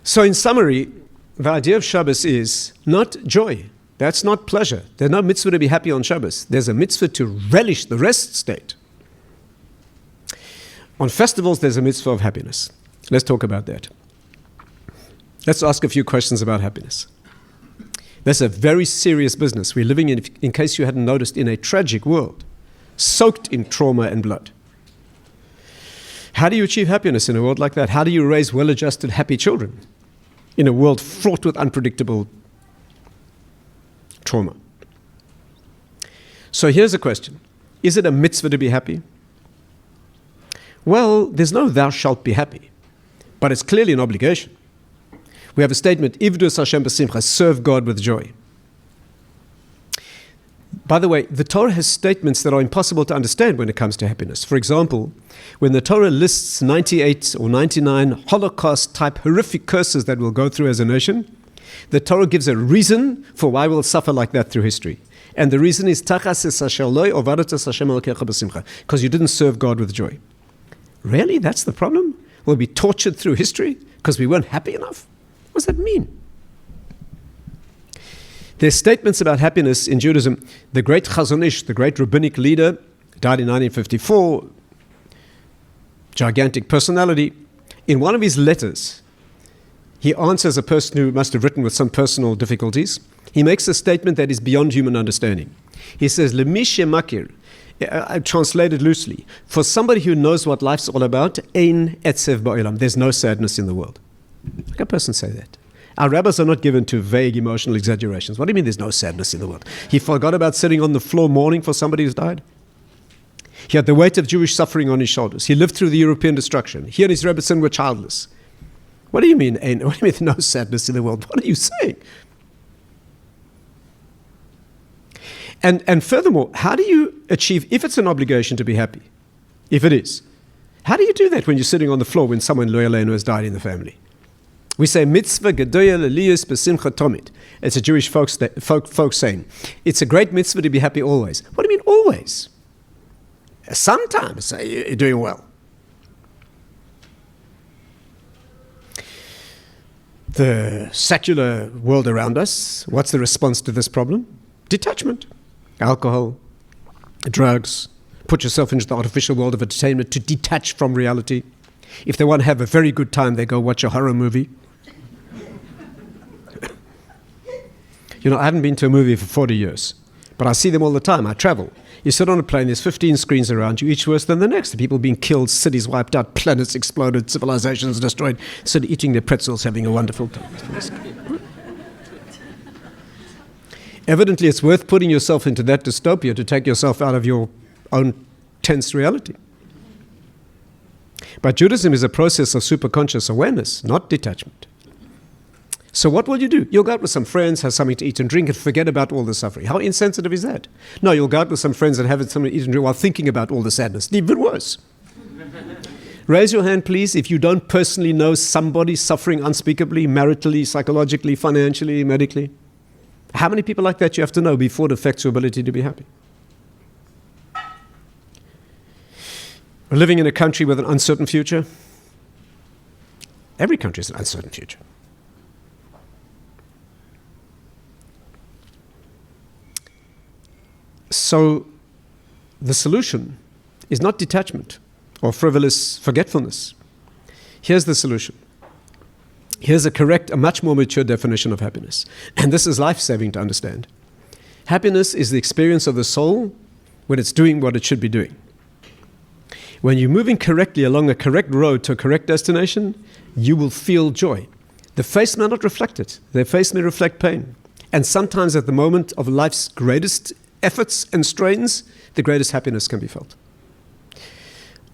So in summary, the idea of Shabbos is not joy. That's not pleasure. There's no mitzvah to be happy on Shabbos. There's a mitzvah to relish the rest state. On festivals, there's a mitzvah of happiness. Let's talk about that. Let's ask a few questions about happiness. That's a very serious business. We're living in case you hadn't noticed, in a tragic world, soaked in trauma and blood. How do you achieve happiness in a world like that? How do you raise well-adjusted, happy children in a world fraught with unpredictable trauma? So here's a question. Is it a mitzvah to be happy? Well, there's no thou shalt be happy, but it's clearly an obligation. We have a statement, Ivdu Hashem b'simcha, serve God with joy. By the way, the Torah has statements that are impossible to understand when it comes to happiness. For example, when the Torah lists 98 or 99 Holocaust-type horrific curses that we'll go through as a nation, the Torah gives a reason for why we'll suffer like that through history. And the reason is because you didn't serve God with joy. Really? That's the problem? We'll be tortured through history because we weren't happy enough? What does that mean? There's statements about happiness in Judaism. The great Chazon Ish, the great rabbinic leader, died in 1954, gigantic personality. In one of his letters, he answers a person who must have written with some personal difficulties. He makes a statement that is beyond human understanding. He says, Lemi shemakir, translated loosely, for somebody who knows what life's all about, ein etzev ba'olam, there's no sadness in the world. How can a person say that? Our rabbis are not given to vague emotional exaggerations. What do you mean there's no sadness in the world? He forgot about sitting on the floor mourning for somebody who's died? He had the weight of Jewish suffering on his shoulders. He lived through the European destruction. He and his Rebbetzin were childless. What do you mean, what do you mean no sadness in the world? What are you saying? And furthermore, how do you achieve, if it's an obligation to be happy, if it is, how do you do that when you're sitting on the floor when someone lo yaleinu has died in the family? We say mitzvah gedoya leliyus besimcha tomid. It's a Jewish folk saying. It's a great mitzvah to be happy always. What do you mean always? Sometimes you're doing well. The secular world around us, what's the response to this problem? Detachment. Alcohol, drugs. Put yourself into the artificial world of entertainment to detach from reality. If they want to have a very good time, they go watch a horror movie. You know, I haven't been to a movie for 40 years, but I see them all the time. I travel. You sit on a plane, there's 15 screens around you, each worse than the next. People being killed, cities wiped out, planets exploded, civilizations destroyed, instead of eating their pretzels, having a wonderful time. Evidently, it's worth putting yourself into that dystopia to take yourself out of your own tense reality. But Judaism is a process of superconscious awareness, not detachment. So what will you do? You'll go out with some friends, have something to eat and drink, and forget about all the suffering. How insensitive is that? No, you'll go out with some friends and have something to eat and drink while thinking about all the sadness. Even worse. Raise your hand, please, if you don't personally know somebody suffering unspeakably, maritally, psychologically, financially, medically. How many people like that you have to know before it affects your ability to be happy? We're living in a country with an uncertain future. Every country has an uncertain future. So the solution is not detachment or frivolous forgetfulness. Here's the solution. Here's a much more mature definition of happiness. And this is life-saving to understand. Happiness is the experience of the soul when it's doing what it should be doing. When you're moving correctly along a correct road to a correct destination, you will feel joy. The face may not reflect it. The face may reflect pain. And sometimes at the moment of life's greatest efforts and strains, the greatest happiness can be felt.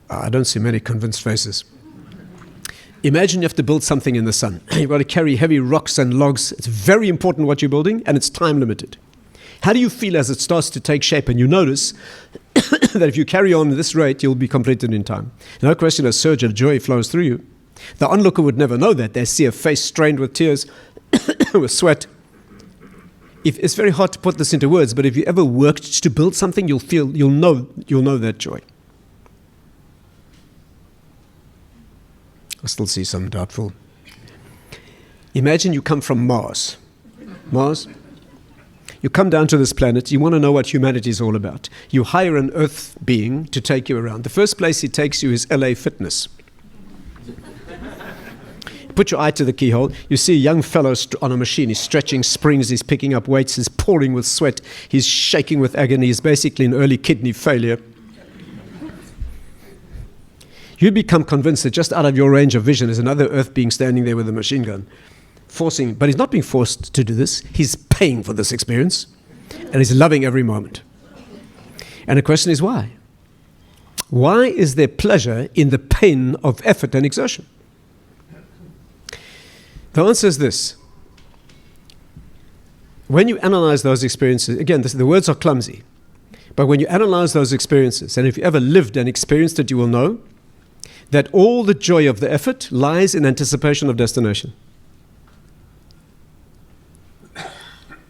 I don't see many convinced faces. Imagine you have to build something in the sun. You've got to carry heavy rocks and logs. It's very important what you're building, and it's time limited. How do you feel as it starts to take shape and you notice that if you carry on at this rate, you'll be completed in time? No question, a surge of joy flows through you. The onlooker would never know that. They see a face strained with tears, with sweat. It's very hard to put this into words, but if you ever worked to build something, you'll know that joy. I still see some doubtful. Imagine you come from Mars. Mars? You come down to this planet, you want to know what humanity is all about. You hire an Earth being to take you around. The first place he takes you is LA Fitness. Put your eye to the keyhole, you see a young fellow on a machine. He's stretching springs, he's picking up weights, he's pouring with sweat, he's shaking with agony, he's basically in early kidney failure. You become convinced that just out of your range of vision is another Earth being standing there with a machine gun. But he's not being forced to do this. He's paying for this experience, and he's loving every moment. And the question is why? Why is there pleasure in the pain of effort and exertion? The answer is this. When you analyze those experiences, again, the words are clumsy, but when you analyze those experiences, and if you ever lived and experienced it, you will know that all the joy of the effort lies in anticipation of destination.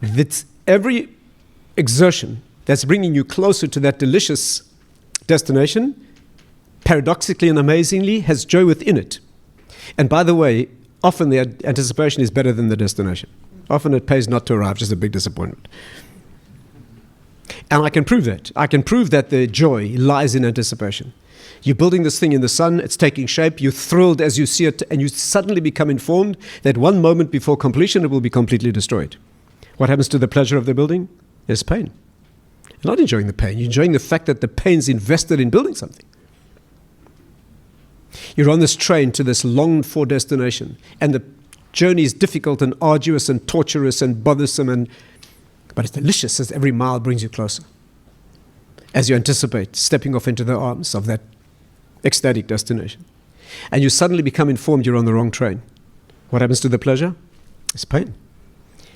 That every exertion that's bringing you closer to that delicious destination, paradoxically and amazingly, has joy within it. And by the way, often the anticipation is better than the destination. Often it pays not to arrive, just a big disappointment. And I can prove that. I can prove that the joy lies in anticipation. You're building this thing in the sun, it's taking shape, you're thrilled as you see it, and you suddenly become informed that one moment before completion it will be completely destroyed. What happens to the pleasure of the building? There's pain. You're not enjoying the pain. You're enjoying the fact that the pain's invested in building something. You're on this train to this longed-for destination, and the journey is difficult and arduous and torturous and bothersome, but it's delicious as every mile brings you closer. As you anticipate stepping off into the arms of that ecstatic destination. And you suddenly become informed you're on the wrong train. What happens to the pleasure? It's pain.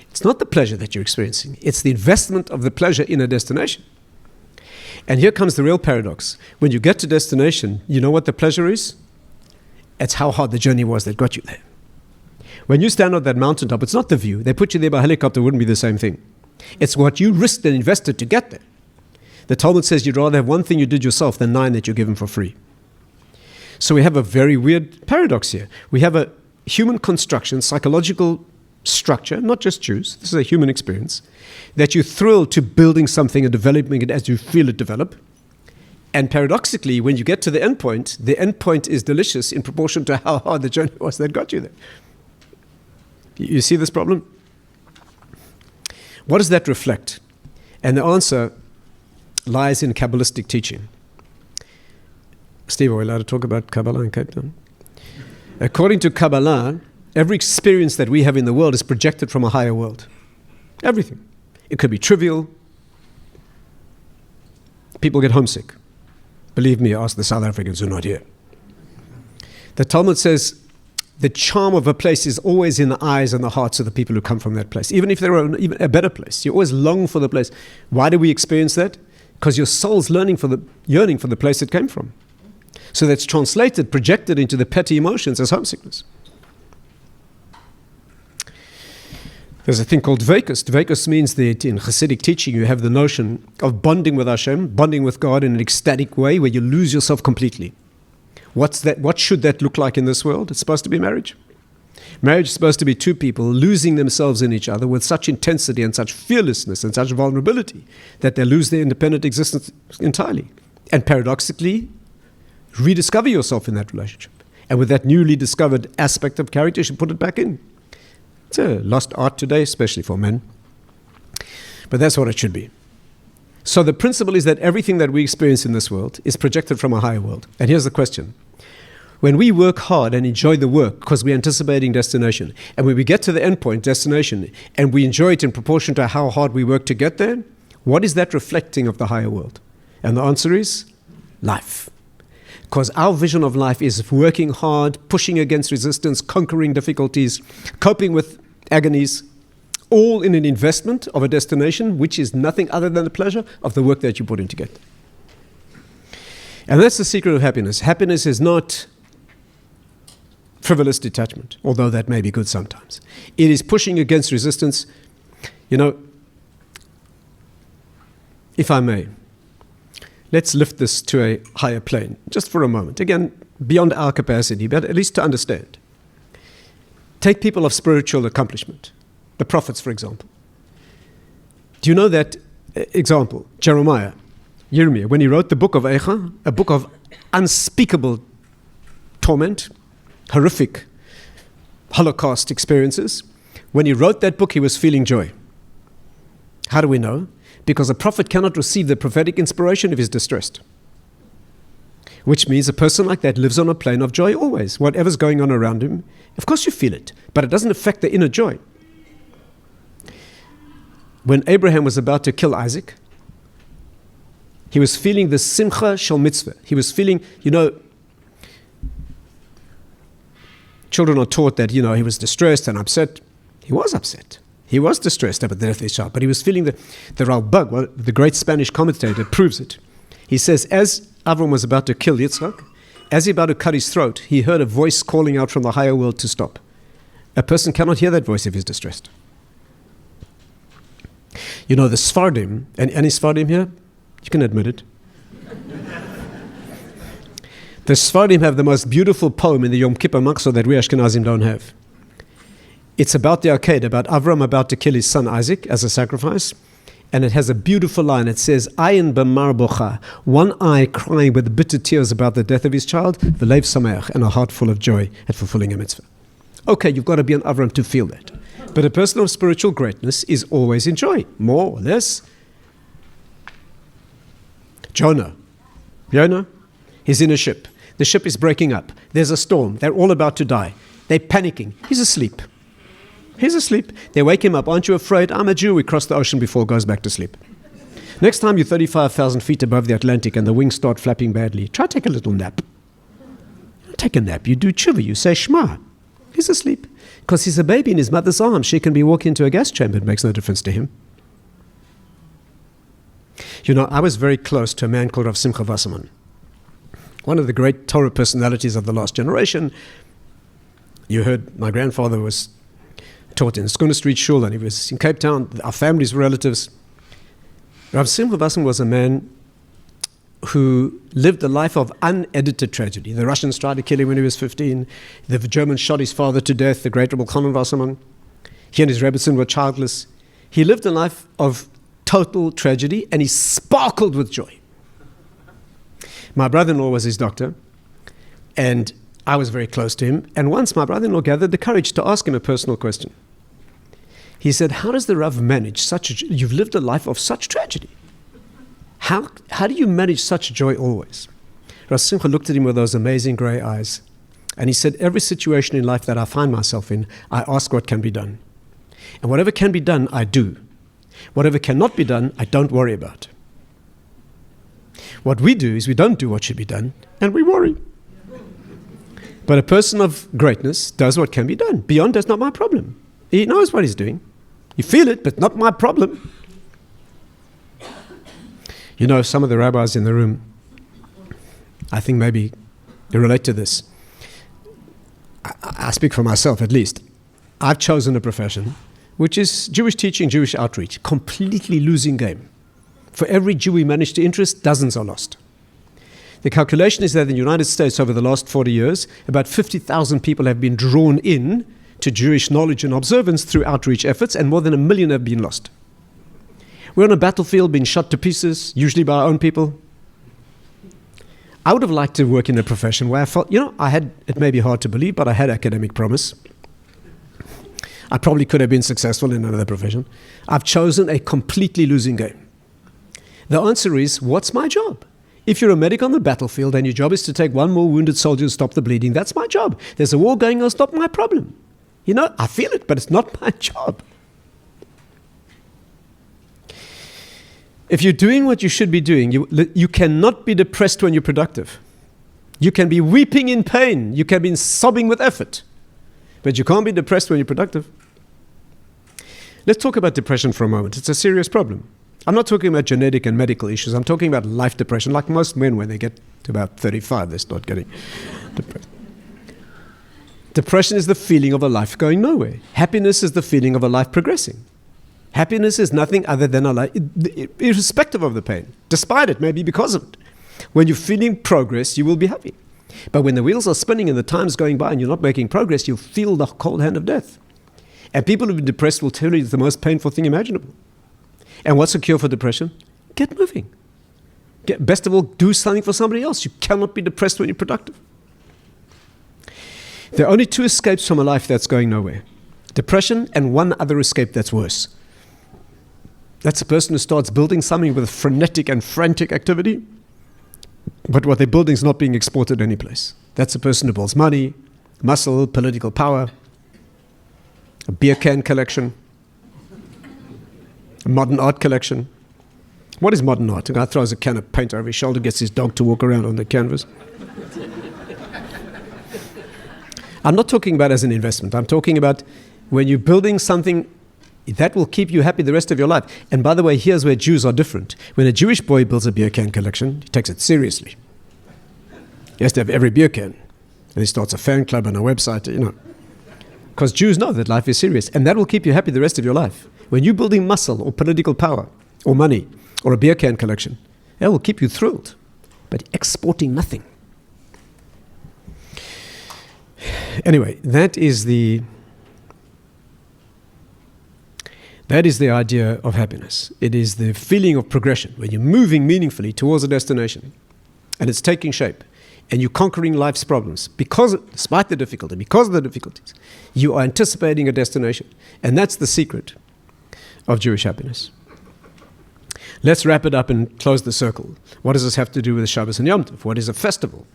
It's not the pleasure that you're experiencing. It's the investment of the pleasure in a destination. And here comes the real paradox. When you get to destination, you know what the pleasure is? It's how hard the journey was that got you there. When you stand on that mountaintop, it's not the view. They put you there by helicopter, it wouldn't be the same thing. It's what you risked and invested to get there. The Talmud says you'd rather have one thing you did yourself than 9 that you're given for free. So we have a very weird paradox here. We have a human construction, psychological structure, not just Jews, this is a human experience, that you're thrilled to building something and developing it as you feel it develop. And paradoxically, when you get to the end point is delicious in proportion to how hard the journey was that got you there. You see this problem? What does that reflect? And the answer lies in Kabbalistic teaching. Steve, are we allowed to talk about Kabbalah in Cape Town? According to Kabbalah, every experience that we have in the world is projected from a higher world. Everything. It could be trivial. People get homesick. Believe me, ask the South Africans who are not here. The Talmud says the charm of a place is always in the eyes and the hearts of the people who come from that place. Even if they're even a better place, you always long for the place. Why do we experience that? Because your soul's yearning for the place it came from. So that's translated, projected into the petty emotions as homesickness. There's a thing called dveikus. Dveikus means that in Hasidic teaching you have the notion of bonding with Hashem, bonding with God in an ecstatic way where you lose yourself completely. What's that? What should that look like in this world? It's supposed to be marriage. Marriage is supposed to be two people losing themselves in each other with such intensity and such fearlessness and such vulnerability that they lose their independent existence entirely. And paradoxically, rediscover yourself in that relationship. And with that newly discovered aspect of character, you should put it back in. It's a lost art today, especially for men. But that's what it should be. So the principle is that everything that we experience in this world is projected from a higher world. And here's the question. When we work hard and enjoy the work because we're anticipating destination, and when we get to the end point, destination, and we enjoy it in proportion to how hard we work to get there, what is that reflecting of the higher world? And the answer is life. Because our vision of life is working hard, pushing against resistance, conquering difficulties, coping with agonies, all in an investment of a destination which is nothing other than the pleasure of the work that you put in to get. And that's the secret of happiness. Happiness is not frivolous detachment, although that may be good sometimes. It is pushing against resistance. You know, if I may, let's lift this to a higher plane, just for a moment. Again, beyond our capacity, but at least to understand. Take people of spiritual accomplishment, the prophets, for example. Do you know that example, Jeremiah, when he wrote the book of Eicha, a book of unspeakable torment, horrific Holocaust experiences, when he wrote that book, he was feeling joy. How do we know? Because a prophet cannot receive the prophetic inspiration if he's distressed. Which means a person like that lives on a plane of joy always. Whatever's going on around him, of course you feel it, but it doesn't affect the inner joy. When Abraham was about to kill Isaac, he was feeling the simcha shel mitzvah. He was feeling, children are taught that, he was distressed and upset. He was upset. He was distressed about the death of his child, but he was feeling the Rabbi, the great Spanish commentator, proves it. He says, as Avram was about to kill Yitzchak, as he was about to cut his throat, he heard a voice calling out from the higher world to stop. A person cannot hear that voice if he's distressed. The Sfardim, any Sfardim here? You can admit it. The Sfardim have the most beautiful poem in the Yom Kippur Machzor that we Ashkenazim don't have. It's about the Akedah, about Avram about to kill his son Isaac as a sacrifice. And it has a beautiful line. It says, Ayin b'mar bocha, one eye crying with bitter tears about the death of his child, v'leiv sameach, and a heart full of joy at fulfilling a mitzvah. Okay, you've got to be an Avram to feel that. But a person of spiritual greatness is always in joy, more or less. Jonah, he's in a ship. The ship is breaking up. There's a storm. They're all about to die. They're panicking. He's asleep. They wake him up. Aren't you afraid? I'm a Jew. We cross the ocean before he goes back to sleep. Next time you're 35,000 feet above the Atlantic and the wings start flapping badly, try take a little nap. Take a nap. You do tshuva. You say Shema. He's asleep. Because he's a baby in his mother's arms. She can be walking into a gas chamber. It makes no difference to him. I was very close to a man called Rav Simcha Wasserman, one of the great Torah personalities of the last generation. You heard my grandfather was taught in Schooner Street Shul, and he was in Cape Town. Our families were relatives. Rav Simcha Wasserman was a man who lived a life of unedited tragedy. The Russians tried to kill him when he was 15. The Germans shot his father to death, the great Rabbi Chanan Wasserman. He and his Rebbetzin were childless. He lived a life of total tragedy, and he sparkled with joy. My brother-in-law was his doctor, and I was very close to him. And once my brother-in-law gathered the courage to ask him a personal question. He said, how does the Rav manage you've lived a life of such tragedy. How do you manage such joy always? Rav Simcha looked at him with those amazing grey eyes, and he said, every situation in life that I find myself in, I ask what can be done. And whatever can be done, I do. Whatever cannot be done, I don't worry about. What we do is we don't do what should be done, and we worry. But a person of greatness does what can be done. Beyond, that's not my problem. He knows what he's doing. You feel it, but not my problem. Some of the rabbis in the room, I think maybe they relate to this. I speak for myself at least. I've chosen a profession which is Jewish teaching, Jewish outreach, completely losing game. For every Jew we manage to interest, dozens are lost. The calculation is that in the United States over the last 40 years, about 50,000 people have been drawn in to Jewish knowledge and observance through outreach efforts, and more than 1 million have been lost. We're on a battlefield being shot to pieces, usually by our own people. I would have liked to work in a profession where I felt, it may be hard to believe, but I had academic promise. I probably could have been successful in another profession. I've chosen a completely losing game. The answer is, what's my job? If you're a medic on the battlefield and your job is to take one more wounded soldier and stop the bleeding, that's my job. There's a war going on, it's not my problem. I feel it, but it's not my job. If you're doing what you should be doing, you cannot be depressed when you're productive. You can be weeping in pain. You can be sobbing with effort. But you can't be depressed when you're productive. Let's talk about depression for a moment. It's a serious problem. I'm not talking about genetic and medical issues. I'm talking about life depression. Like most men, when they get to about 35, they start getting depressed. Depression is the feeling of a life going nowhere. Happiness is the feeling of a life progressing. Happiness is nothing other than a life, irrespective of the pain. Despite it, maybe because of it. When you're feeling progress, you will be happy. But when the wheels are spinning and the time's going by and you're not making progress, you'll feel the cold hand of death. And people who've been depressed will tell you it's the most painful thing imaginable. And what's the cure for depression? Get moving. Best of all, do something for somebody else. You cannot be depressed when you're productive. There are only two escapes from a life that's going nowhere. Depression and one other escape that's worse. That's a person who starts building something with frenetic and frantic activity, but what they're building is not being exported anyplace. That's a person who builds money, muscle, political power, a beer can collection, a modern art collection. What is modern art? A guy throws a can of paint over his shoulder, gets his dog to walk around on the canvas. I'm not talking about as an investment. I'm talking about when you're building something that will keep you happy the rest of your life. And by the way, here's where Jews are different. When a Jewish boy builds a beer can collection, he takes it seriously. He has to have every beer can. And he starts a fan club and a website, Because Jews know that life is serious. And that will keep you happy the rest of your life. When you're building muscle or political power or money or a beer can collection, that will keep you thrilled. But exporting nothing. Anyway, that is the idea of happiness. It is the feeling of progression, when you're moving meaningfully towards a destination, and it's taking shape, and you're conquering life's problems, despite the difficulty, because of the difficulties, you are anticipating a destination. And that's the secret of Jewish happiness. Let's wrap it up and close the circle. What does this have to do with Shabbos and Yom Tov? What is a festival?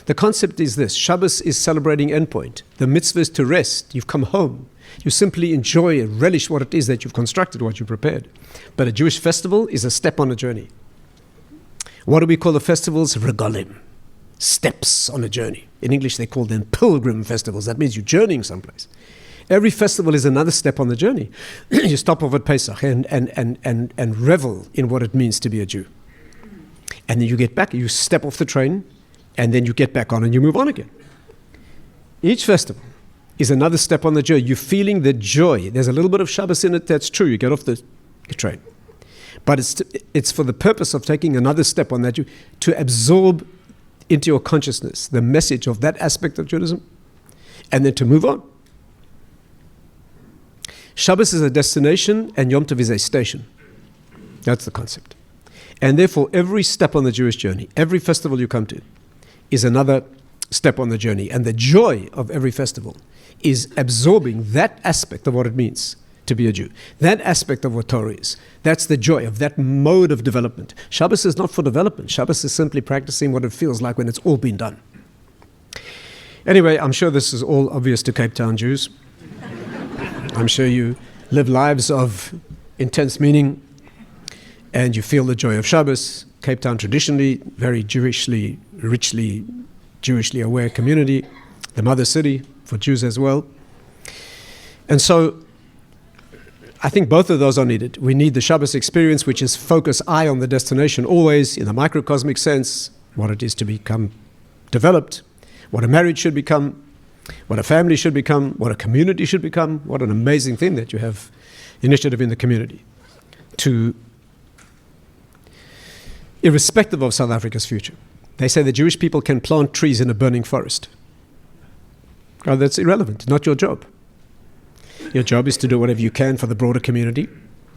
The concept is this. Shabbos is celebrating endpoint. The mitzvah is to rest. You've come home. You simply enjoy and relish what it is that you've constructed, what you prepared. But a Jewish festival is a step on a journey. What do we call the festivals? Regalim. Steps on a journey. In English, they call them pilgrim festivals. That means you're journeying someplace. Every festival is another step on the journey. You stop off at Pesach and revel in what it means to be a Jew. And then you get back, you step off the train, and then you get back on and you move on again. Each festival is another step on the journey. You're feeling the joy. There's a little bit of Shabbos in it, that's true. You get off the train. But it's for the purpose of taking another step on that, to absorb into your consciousness the message of that aspect of Judaism, and then to move on. Shabbos is a destination, and Yom Tov is a station. That's the concept. And therefore, every step on the Jewish journey, every festival you come to, is another step on the journey. And the joy of every festival is absorbing that aspect of what it means to be a Jew. That aspect of what Torah is. That's the joy of that mode of development. Shabbos is not for development. Shabbos is simply practicing what it feels like when it's all been done. Anyway, I'm sure this is all obvious to Cape Town Jews. I'm sure you live lives of intense meaning and you feel the joy of Shabbos. Cape Town traditionally, very Jewishly, richly Jewishly aware community, the mother city for Jews as well. And so I think both of those are needed. We need the Shabbos experience, which is focus eye on the destination, always in the microcosmic sense, what it is to become developed, what a marriage should become, what a family should become, what a community should become. What an amazing thing that you have initiative in the community to, irrespective of South Africa's future. They say the Jewish people can plant trees in a burning forest. Oh, that's irrelevant, not your job. Your job is to do whatever you can for the broader community,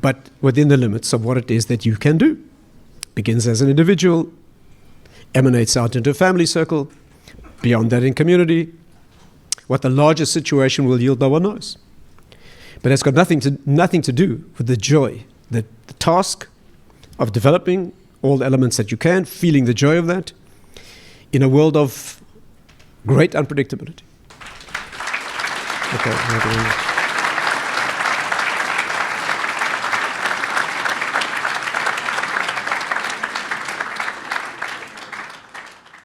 but within the limits of what it is that you can do. Begins as an individual, emanates out into a family circle, beyond that in community. What the larger situation will yield, no one knows. But it's got nothing to do with the joy, the task of developing all the elements that you can, feeling the joy of that, in a world of great unpredictability. Okay,